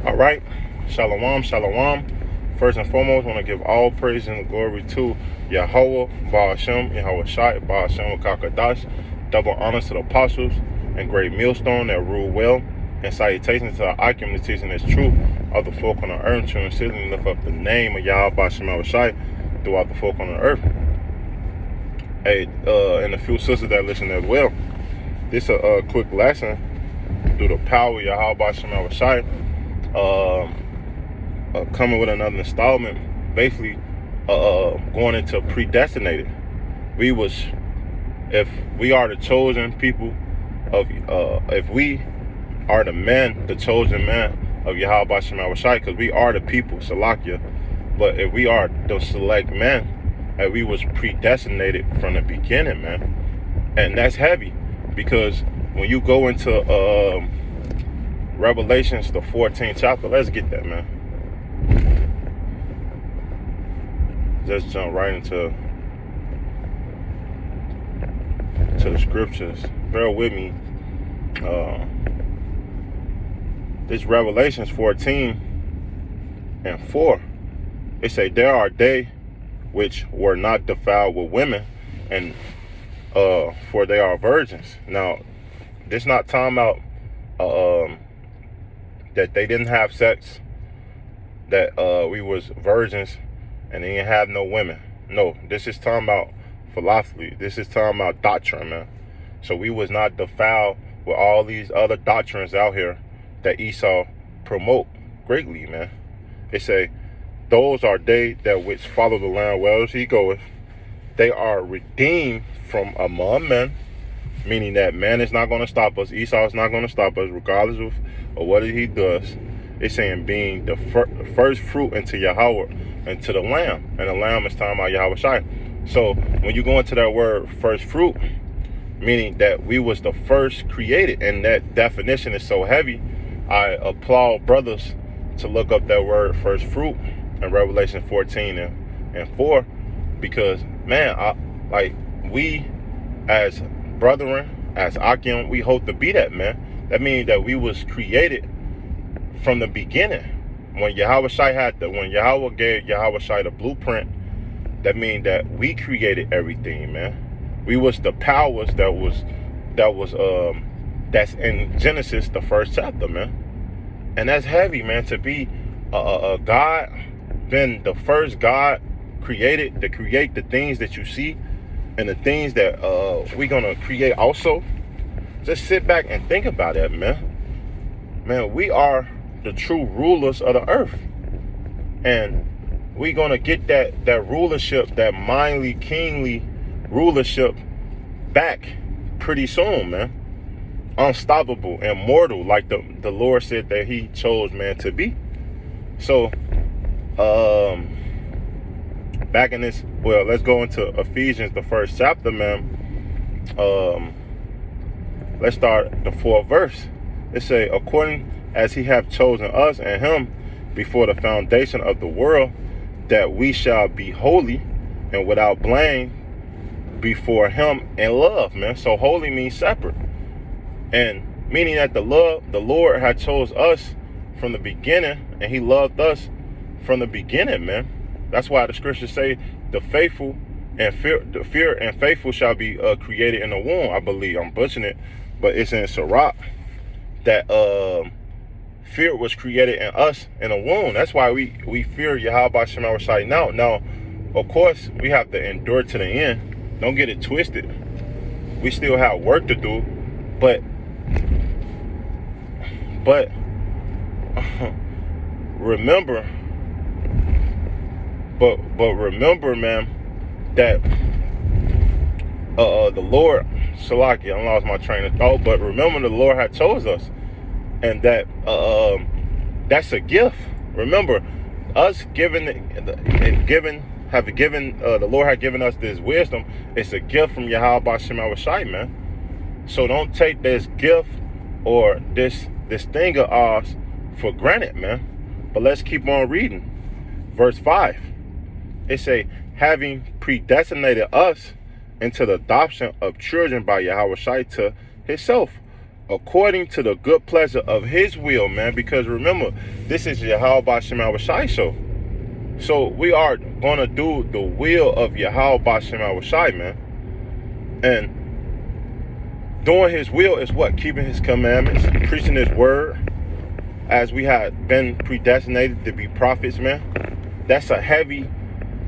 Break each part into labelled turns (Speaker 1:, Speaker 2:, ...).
Speaker 1: All right, shalom, shalom. First and foremost, I want to give all praise and glory to Yahweh, Ba'ashem, Yahweh Shai, Ba'ashem, Kakadash. Double honors to the apostles and great millstone that rule well. And salutations to the Akim, the teaching that's true of the folk on the earth, to and lift up the name of Yahweh, Ba'ashem, Yahweh Shai throughout the folk on the earth. Hey, and a few sisters that listen as well. This a quick lesson through the power of Yahweh, Ba'ashem, Yahweh Shai. Coming with another installment, basically going into predestinated. If we are the chosen people of, if we are the chosen man of Yahweh Ba'ashem Yahweh Shai, because we are the people, Salakia. But if we are the select man, and we was predestinated from the beginning, man, and that's heavy, because when you go into Revelations, the 14th chapter, let's get that, man. Just jump right into the scriptures. Bear with me. This Revelations 14:4. It say, there are they which were not defiled with women, and for they are virgins. Now, this not talking about that they didn't have sex, that we was virgins and they didn't have no women. No, this is talking about philosophy. This is talking about doctrine, man. So we was not defiled with all these other doctrines out here that Esau promote greatly, man. They say, those are they that which follow the Lamb well as he goeth. They are redeemed from among men, meaning that man is not going to stop us. Esau is not going to stop us, regardless of what he does. It's saying being the first fruit into Yahweh and to the Lamb. And the Lamb is talking about Yahweh Shai. So when you go into that word first fruit, meaning that we was the first created, and that definition is so heavy, I applaud brothers to look up that word first fruit in Revelation 14:4, because man, we as brethren, as Akim, we hope to be that, man. That means that we was created from the beginning. When Yahweh Yahweh gave Yahweh Shai the blueprint, that means that we created everything, man. We was the powers that's in Genesis, the first chapter, man. And that's heavy, man, to be a God, been the first God created to create the things that you see and the things that we're gonna create also. Just sit back and think about that, man. Man, we are the true rulers of the earth, and we're gonna get that rulership, that mindly, kingly rulership back pretty soon, man. Unstoppable, immortal, like the Lord said that he chose man to be. So back in this, well, let's go into Ephesians, the first chapter, man. Let's start the 4th verse. It say, according as he hath chosen us and him before the foundation of the world, that we shall be holy and without blame before him in love, man. So holy means separate, and meaning that the Lord had chose us from the beginning, and he loved us from the beginning, man. That's why the scriptures say the fear and faithful shall be created in the womb. I believe I'm butchering it, but it's in Sirach that fear was created in us in a womb. That's why we fear Yahweh Ba'ashem Yahweh Shai now. Now, of course, we have to endure to the end. Don't get it twisted. We still have work to do, but remember, remember, man, that the Lord, Salaki, I lost my train of thought, but remember the Lord had chose us, and that that's a gift. Remember, us the Lord had given us this wisdom. It's a gift from Yahweh Ba'ashem Yahweh Shai, man. So don't take this gift or this thing of ours for granted, man. But let's keep on reading. Verse 5. It say, having predestinated us into the adoption of children by Yahweh Shai to himself, according to the good pleasure of his will, man. Because remember, this is Yahweh Shem Shai show. So we are going to do the will of Yahweh Shem Shai, man. And doing his will is what? Keeping his commandments, preaching his word, as we had been predestinated to be prophets, man. That's a heavy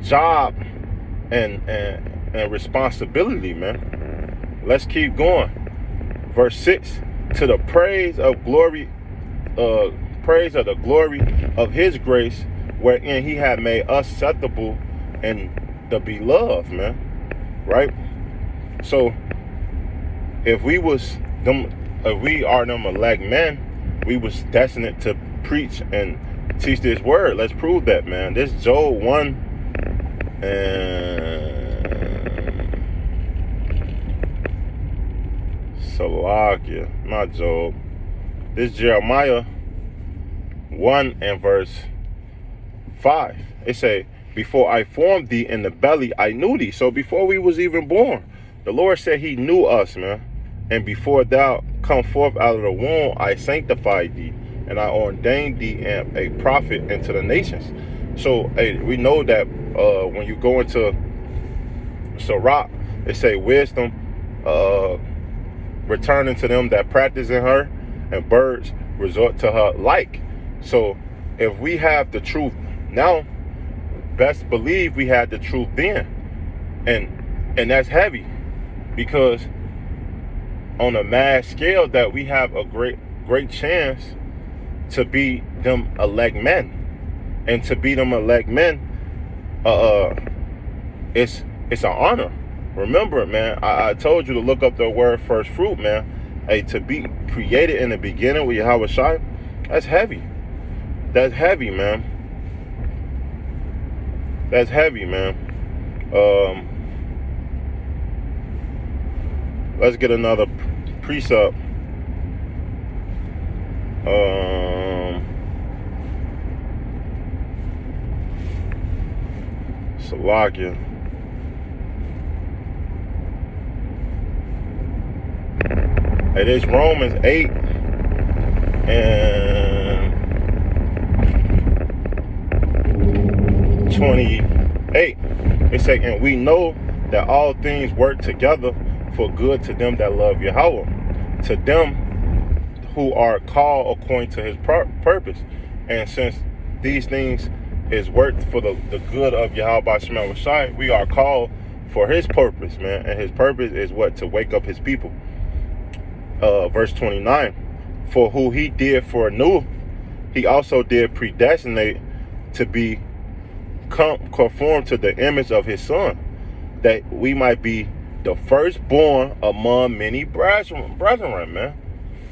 Speaker 1: job and responsibility, man. Let's keep going. Verse 6, to the praise of the glory of his grace, wherein he had made us acceptable in the beloved, man. Right? So if we are them elect men, we was destined to preach and teach this word. Let's prove that, man. This Job 1 and Salakia, not Job. This Jeremiah 1 and verse 5. It say, before I formed thee in the belly, I knew thee. So before we was even born, the Lord said he knew us, man. And before thou come forth out of the womb, I sanctified thee, and I ordained thee a prophet into the nations. So we know that when you go into Sirach, it say wisdom returning to them that practice in her, and birds resort to her like. So if we have the truth now, best believe we had the truth then. And that's heavy, because on a mass scale that we have a great chance to be them elect men. And to be them elect men, it's an honor. Remember, man, I told you to look up the word first fruit, man. Hey, to be created in the beginning with Yahweh Shai, that's heavy. That's heavy, man. That's heavy, man. Let's get another precept. Salakia. It is Romans 8 and 28. It says, and we know that all things work together for good to them that love Yahweh, to them who are called according to his purpose. And since these things is worked for the good of Yahweh Shem Shai, we are called for his purpose, man. And his purpose is what? To wake up his people. Verse 29, for who he did foreknew, he also did predestinate to be conformed to the image of his son, that we might be the firstborn among many brethren, man.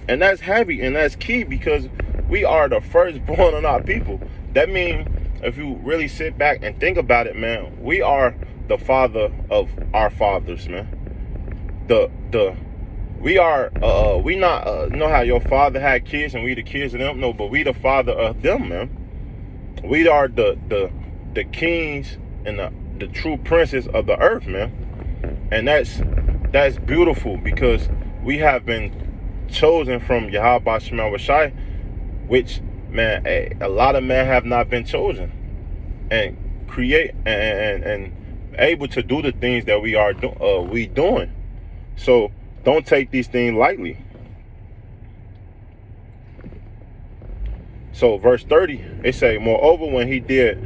Speaker 1: And that's heavy, and that's key, because we are the firstborn of our people. That means, if you really sit back and think about it, man, we are the father of our fathers, man. We are, we not, you know how your father had kids and we the kids of them? No, but we the father of them, man. We are the kings and the true princes of the earth, man. And that's beautiful, because we have been chosen from Yahweh Shem Shai, which, man, a lot of men have not been chosen and create and able to do the things that we are doing. So don't take these things lightly. So verse 30, it say, moreover, when he did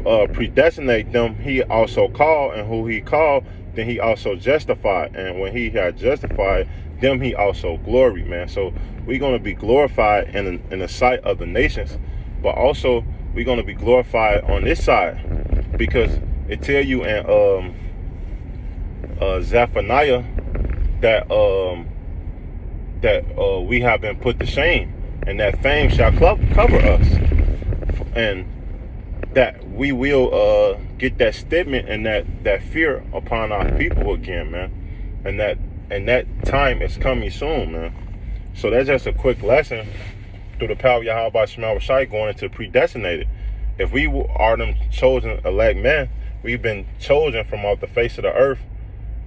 Speaker 1: predestinate them, he also called, and who he called, then he also justified. And when he had justified them, he also gloried, man. So we're going to be glorified in the sight of the nations, but also we're going to be glorified on this side, because it tell you in Zephaniah that we have been put to shame, and that fame shall cover us, and that we will get that statement and that fear upon our people again, man. And that time is coming soon, man. So that's just a quick lesson through the power of Yahweh Shem Shai going into predestinated. If we are them chosen elect men, we've been chosen from off the face of the earth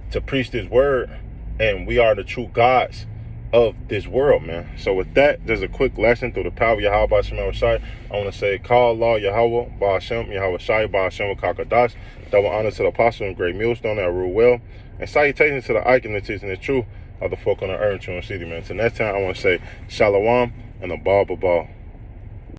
Speaker 1: to preach this word, and we are the true gods of this world, man. So with that, there's a quick lesson through the power of Yahweh Shema Shai. I want to say, call Allah Yahweh, Ba'ashem, Yahweh Shai, Ba'ashem, Kakadash. Double honor to the apostle and great millstone that rule well. And salutations to the icon that teaching the truth of the folk on the earth, true city, man. So next time, I want to say, Shalom and a ball.